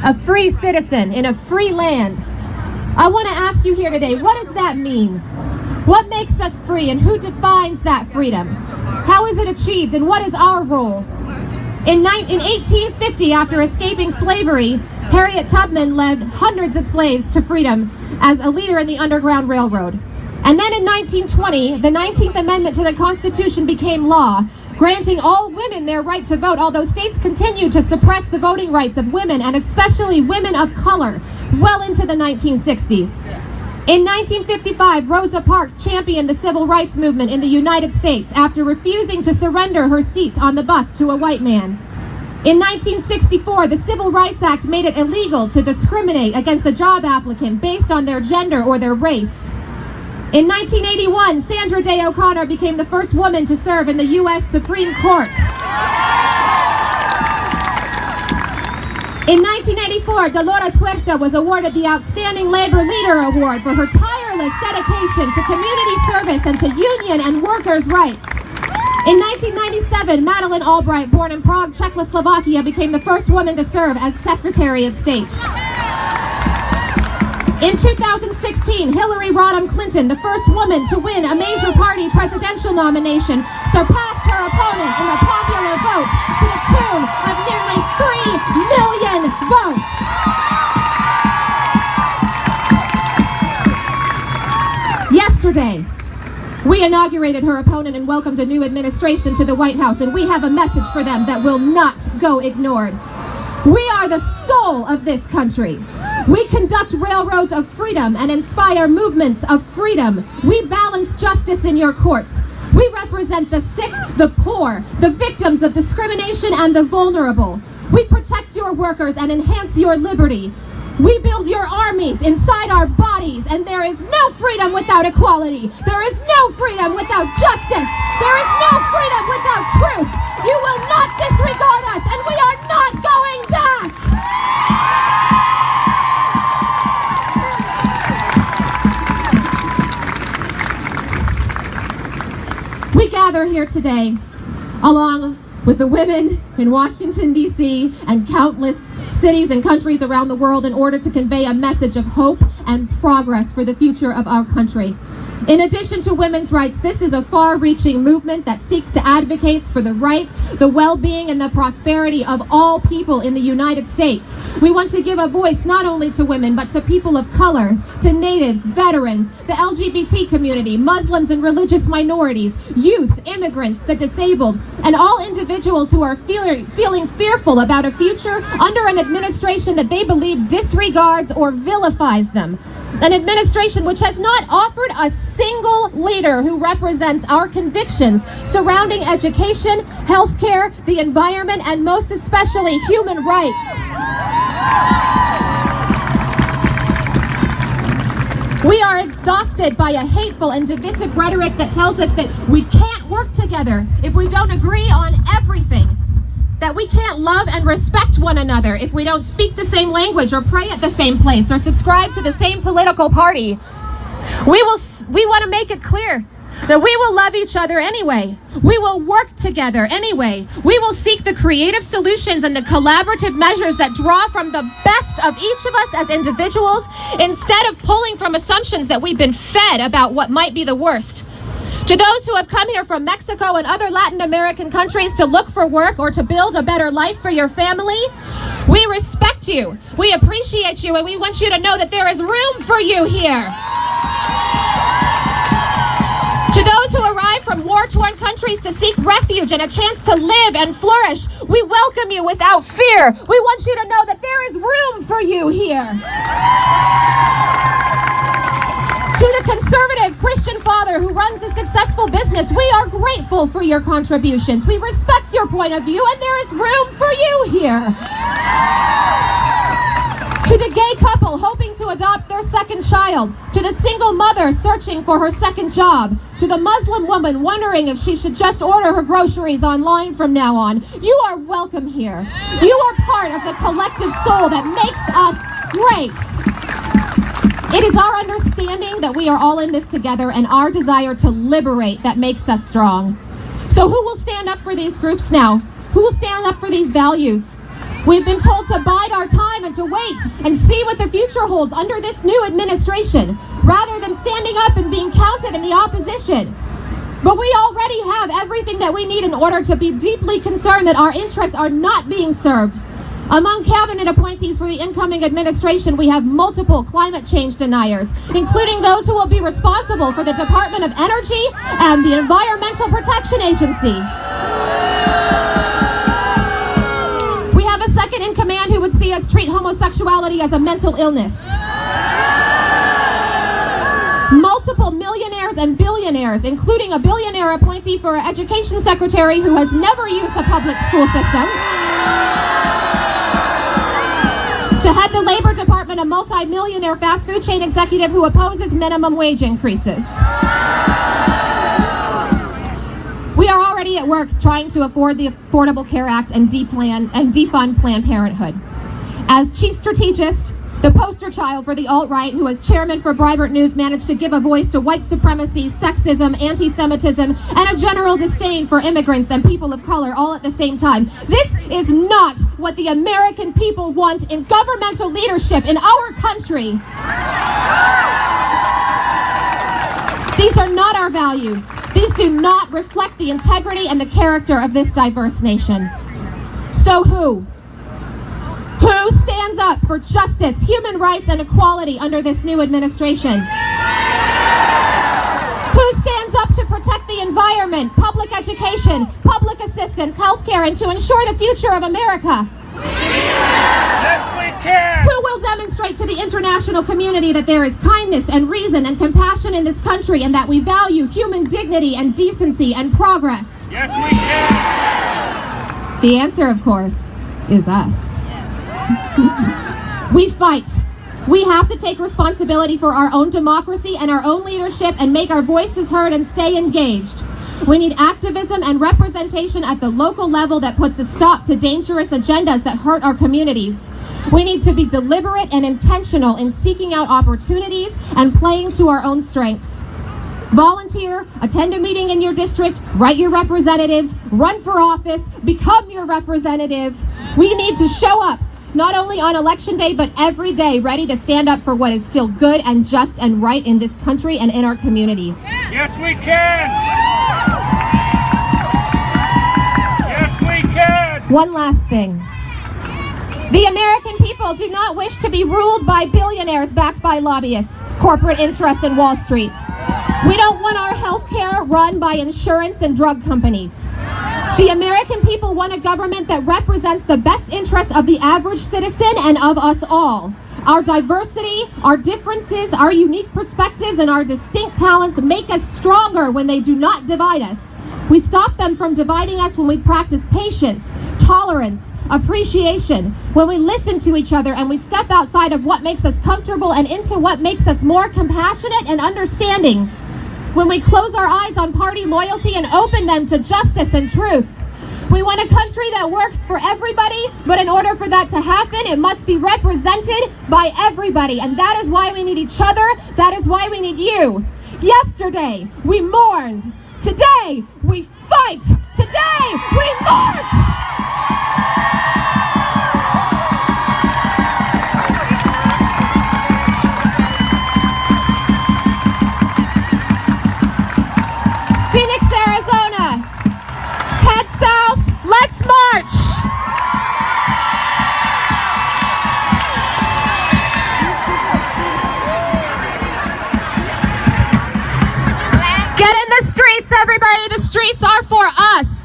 a free citizen in a free land. I want to ask you here today, what does that mean? What makes us free and who defines that freedom? How is it achieved and what is our role? In 1850, after escaping slavery, Harriet Tubman led hundreds of slaves to freedom as a leader in the Underground Railroad. And then in 1920, the 19th Amendment to the Constitution became law, granting all women their right to vote, although states continued to suppress the voting rights of women, and especially women of color, well into the 1960s. In 1955, Rosa Parks championed the civil rights movement in the United States after refusing to surrender her seat on the bus to a white man. In 1964, the Civil Rights Act made it illegal to discriminate against a job applicant based on their gender or their race. In 1981, Sandra Day O'Connor became the first woman to serve in the U.S. Supreme Court. In 1984, Dolores Huerta was awarded the Outstanding Labor Leader Award for her tireless dedication to community service and to union and workers' rights. In 1997, Madeleine Albright, born in Prague, Czechoslovakia, became the first woman to serve as Secretary of State. In 2016, Hillary Rodham Clinton, the first woman to win a major party presidential nomination, surpassed her opponent in the popular vote to the tune of nearly 3 million votes. Yesterday, we inaugurated her opponent and welcomed a new administration to the White House, and we have a message for them that will not go ignored. We are the soul of this country. We conduct railroads of freedom and inspire movements of freedom. We balance justice in your courts. We represent the sick, the poor, the victims of discrimination, and the vulnerable. We protect your workers and enhance your liberty. We build your armies inside our bodies, and there is no freedom without equality. There is no freedom without justice. There is no freedom without truth. You will not disregard us, and we are not going back. We gather here today, along with the women in Washington, D.C., and countless cities and countries around the world, in order to convey a message of hope and progress for the future of our country. In addition to women's rights, this is a far-reaching movement that seeks to advocate for the rights, the well-being, and the prosperity of all people in the United States. We want to give a voice not only to women, but to people of color, to natives, veterans, the LGBT community, Muslims and religious minorities, youth, immigrants, the disabled, and all individuals who are feeling fearful about a future under an administration that they believe disregards or vilifies them. An administration which has not offered a single leader who represents our convictions surrounding education, healthcare, the environment, and most especially human rights. We are exhausted by a hateful and divisive rhetoric that tells us that we can't work together if we don't agree on everything, that we can't love and respect one another if we don't speak the same language or pray at the same place or subscribe to the same political party. We want to make it clear that we will love each other anyway. We will work together anyway. We will seek the creative solutions and the collaborative measures that draw from the best of each of us as individuals, instead of pulling from assumptions that we've been fed about what might be the worst. To those who have come here from Mexico and other Latin American countries to look for work or to build a better life for your family, we respect you, we appreciate you, and we want you to know that there is room for you here. To those who arrive from war-torn countries to seek refuge and a chance to live and flourish, we welcome you without fear. We want you to know that there is room for you here. To the conservative Christian father who runs a successful business, we are grateful for your contributions. We respect your point of view, and there is room for you here. To the gay couple hoping to adopt their second child, to the single mother searching for her second job, to the Muslim woman wondering if she should just order her groceries online from now on, you are welcome here. You are part of the collective soul that makes us great. It is our understanding that we are all in this together, and our desire to liberate that makes us strong. So who will stand up for these groups now? Who will stand up for these values? We've been told to bide our time and to to wait and see what the future holds under this new administration, rather than standing up and being counted in the opposition. But we already have everything that we need in order to be deeply concerned that our interests are not being served. Among cabinet appointees for the incoming administration, we have multiple climate change deniers, including those who will be responsible for the Department of Energy and the Environmental Protection Agency. We have a second in command who would see us treat homosexuality as a mental illness. Multiple millionaires and billionaires, including a billionaire appointee for our education secretary who has never used the public school system. To head the Labor Department, a multi-millionaire fast food chain executive who opposes minimum wage increases. We are already at work trying to afford the Affordable Care Act and defund Planned Parenthood. As chief strategist, the poster child for the alt-right, who as chairman for Breitbart News managed to give a voice to white supremacy, sexism, anti-Semitism, and a general disdain for immigrants and people of color all at the same time. This is not what the American people want in governmental leadership in our country. These are not our values. These do not reflect the integrity and the character of this diverse nation. So who? Who stands up for justice, human rights, and equality under this new administration? Who stands up to protect the environment, public education, public assistance, healthcare, and to ensure the future of America? Yes, we can! Who will demonstrate to the international community that there is kindness and reason and compassion in this country and that we value human dignity and decency and progress? Yes, we can! The answer, of course, is us. We fight. We have to take responsibility for our own democracy and our own leadership and make our voices heard and stay engaged. We need activism and representation at the local level that puts a stop to dangerous agendas that hurt our communities. We need to be deliberate and intentional in seeking out opportunities and playing to our own strengths. Volunteer, attend a meeting in your district, write your representatives, run for office, become your representative. We need to show up, not only on election day, but every day, ready to stand up for what is still good and just and right in this country and in our communities. Yes, we can! Yes, we can! One last thing. The American people do not wish to be ruled by billionaires backed by lobbyists, corporate interests, and Wall Street. We don't want our health care run by insurance and drug companies. The American people want a government that represents the best interests of the average citizen and of us all. Our diversity, our differences, our unique perspectives, and our distinct talents make us stronger when they do not divide us. We stop them from dividing us when we practice patience, tolerance, appreciation, when we listen to each other and we step outside of what makes us comfortable and into what makes us more compassionate and understanding. When we close our eyes on party loyalty and open them to justice and truth. We want a country that works for everybody, but in order for that to happen, it must be represented by everybody. And that is why we need each other. That is why we need you. Yesterday, we mourned. Today, we fight. Today, we march. Phoenix, Arizona, head south, let's march! Get in the streets, everybody, the streets are for us.